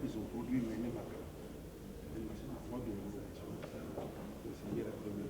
Ils ont produit une énième machine à froid de l'organisation. C'est la première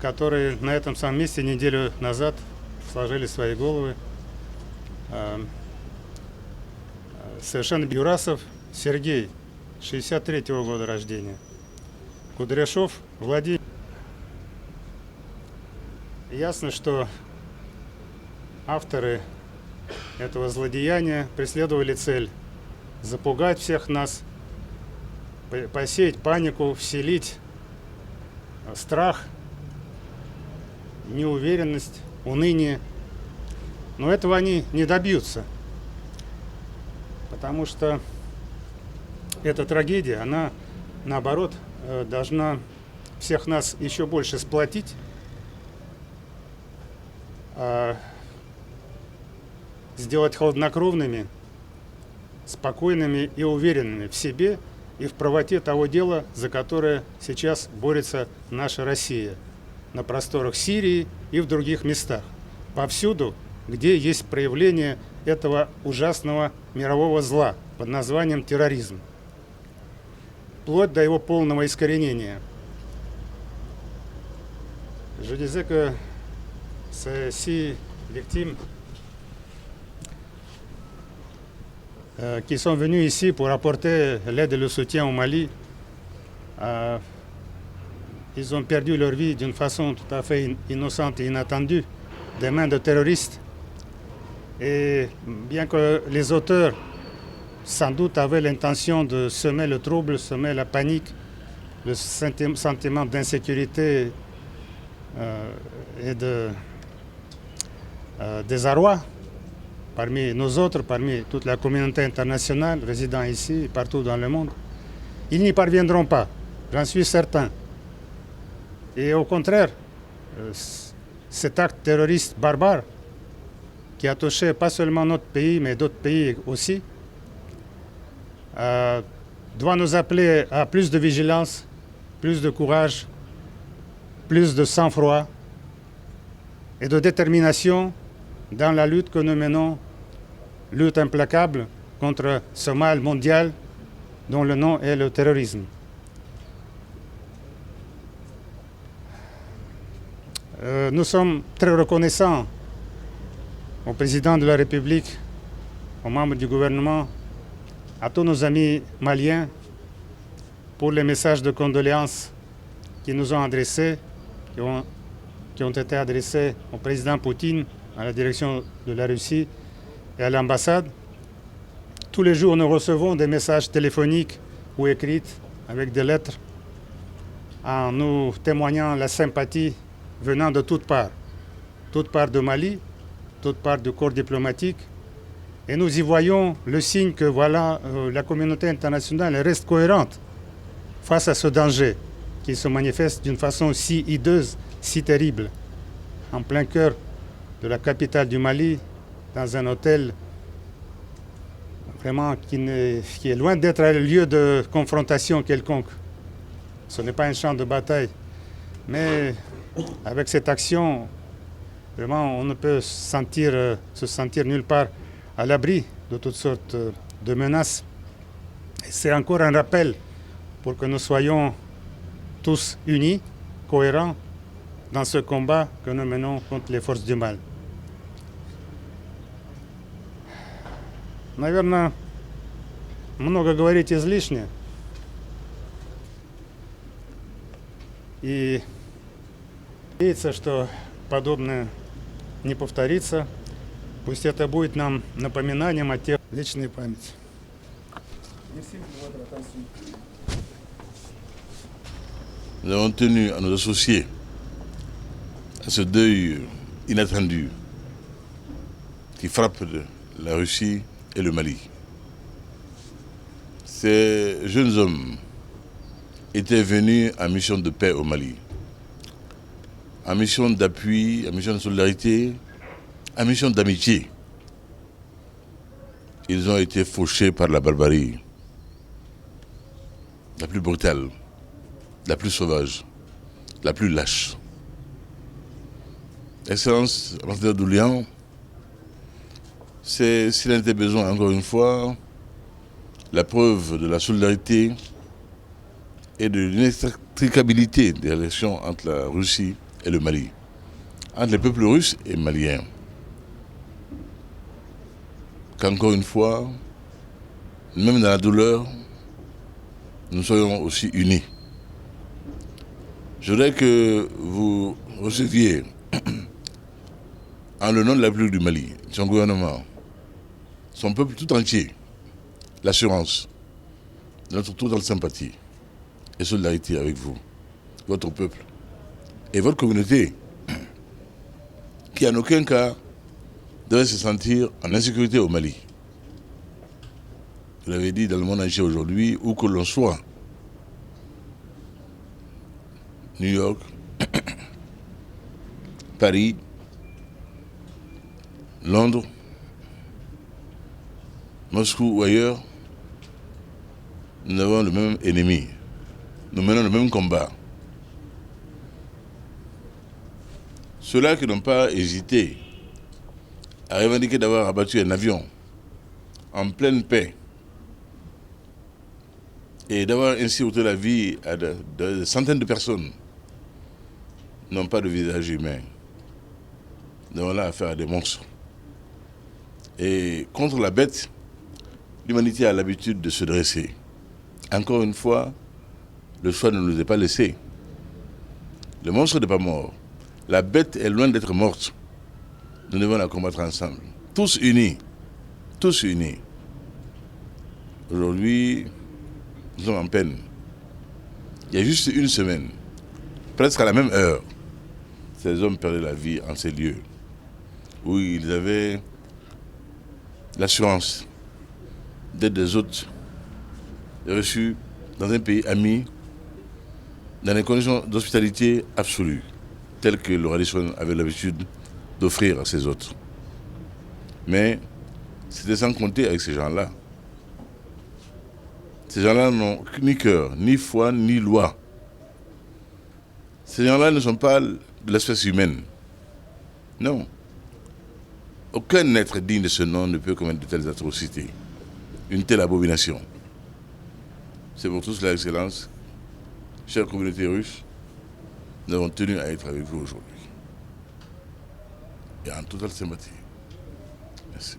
которые на этом самом месте неделю назад сложили свои головы. Совершенно Юрасов Сергей, 63-го года рождения. Кудряшов Владимир. Ясно, что авторы этого злодеяния преследовали цель запугать всех нас, посеять панику, вселить страх, неуверенность, уныние. Но этого они не добьются, потому что эта трагедия, она, наоборот, должна всех нас еще больше сплотить, сделать хладнокровными спокойными и уверенными в себе и в правоте того дела, за которое сейчас борется наша Россия на просторах Сирии и в других местах. Повсюду, где есть проявление этого ужасного мирового зла под названием терроризм, вплоть до его полного искоренения. Je disais que ces 6 victimes qui sont venues ici pour apporter l'aide et le soutien au Mali, ils ont perdu leur vie d'une façon tout à fait innocente et inattendue, des mains de terroristes. Et bien que les auteurs, sans doute, avaient l'intention de semer le trouble, semer la panique, le sentiment d'insécurité et de désarroi parmi nous autres, parmi toute la communauté internationale résidant ici et partout dans le monde, ils n'y parviendront pas, j'en suis certain. Et au contraire, cet acte terroriste barbare qui a touché pas seulement notre pays, mais d'autres pays aussi, doit nous appeler à plus de vigilance, plus de courage, plus de sang-froid et de détermination dans la lutte que nous menons, lutte implacable contre ce mal mondial dont le nom est le terrorisme. Nous sommes très reconnaissants au président de la République, aux membres du gouvernement, à tous nos amis maliens pour les messages de condoléances qui nous ont adressés, qui ont été adressés au président Poutine, à la direction de la Russie et à l'ambassade. Tous les jours, nous recevons des messages téléphoniques ou écrits avec des lettres en nous témoignant la sympathie venant de toutes parts de Mali, toutes parts du corps diplomatique. Et nous y voyons le signe que voilà, la communauté internationale reste cohérente face à ce danger qui se manifeste d'une façon si hideuse, si terrible, en plein cœur de la capitale du Mali, dans un hôtel vraiment qui est loin d'être un lieu de confrontation quelconque. Ce n'est pas un champ de bataille. Mais avec cette action, vraiment, on ne peut se sentir nulle part à l'abri de toutes sortes de menaces. Et c'est encore un rappel pour que nous soyons tous unis, cohérents dans ce combat que nous menons contre les forces du mal. Наверное, много говорить излишне. И надеяться, что подобное не повторится. Пусть это будет нам напоминанием о тех личной памяти. Nous avons tenu à nous associer à ce deuil inattendu qui frappe la Russie et le Mali. Ces jeunes hommes étaient venus en mission de paix au Mali, en mission d'appui, en mission de solidarité, en mission d'amitié. Ils ont été fauchés par la barbarie la plus brutale, la plus sauvage, la plus lâche. Excellence, ambassadeur Doulian, c'est, s'il en était besoin, encore une fois, la preuve de la solidarité et de l'inextricabilité des relations entre la Russie et le Mali, entre les peuples russes et maliens. Qu'encore une fois, même dans la douleur, nous soyons aussi unis. Je voudrais que vous receviez, en le nom de la République du Mali, son gouvernement, son peuple tout entier, l'assurance de notre totale sympathie et solidarité avec vous, votre peuple et votre communauté, qui en aucun cas devait se sentir en insécurité au Mali. Vous l'avez dit dans le monde entier aujourd'hui, où que l'on soit, New York, Paris, Londres, Moscou ou ailleurs, nous avons le même ennemi. Nous menons le même combat. Ceux-là qui n'ont pas hésité à revendiquer d'avoir abattu un avion en pleine paix et d'avoir ainsi ôté la vie à de centaines de personnes n'ont pas de visage humain. Nous avons là affaire à des monstres. Et contre la bête, l'humanité a l'habitude de se dresser. Encore une fois, le choix ne nous est pas laissé. Le monstre n'est pas mort. La bête est loin d'être morte. Nous devons la combattre ensemble. Tous unis. Tous unis. Aujourd'hui, nous sommes en peine. Il y a juste une semaine, presque à la même heure, ces hommes perdaient la vie en ces lieux où ils avaient l'assurance d'être des hôtes reçus dans un pays ami, dans des conditions d'hospitalité absolue, telles que le Radisson avait l'habitude d'offrir à ses hôtes. Mais c'était sans compter avec ces gens-là. Ces gens-là n'ont ni cœur, ni foi, ni loi. Ces gens-là ne sont pas de l'espèce humaine. Non. Aucun être digne de ce nom ne peut commettre de telles atrocités, une telle abomination. C'est pour tout cela, Excellence, chère communauté russe, nous avons tenu à être avec vous aujourd'hui. Et en totale sympathie. Merci.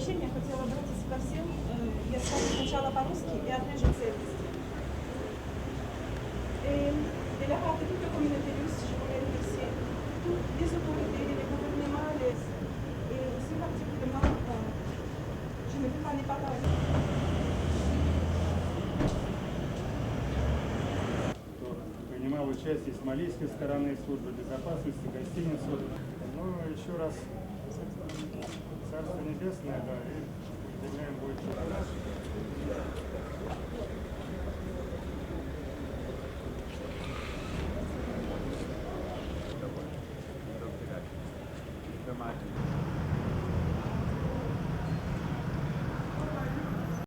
Я хотела обратиться ко всем. Я с вами сначала по-русски и отвяжу Et la part de toute la communauté russe, je voudrais remercier toutes les autorités et les gouvernements, et aussi particulièrement, je ne peux pas ne pas parler. Принимал участие с малийской стороны, службы безопасности, гостиницы. Ну, еще раз Царство Небесное, да, и уделяем больше.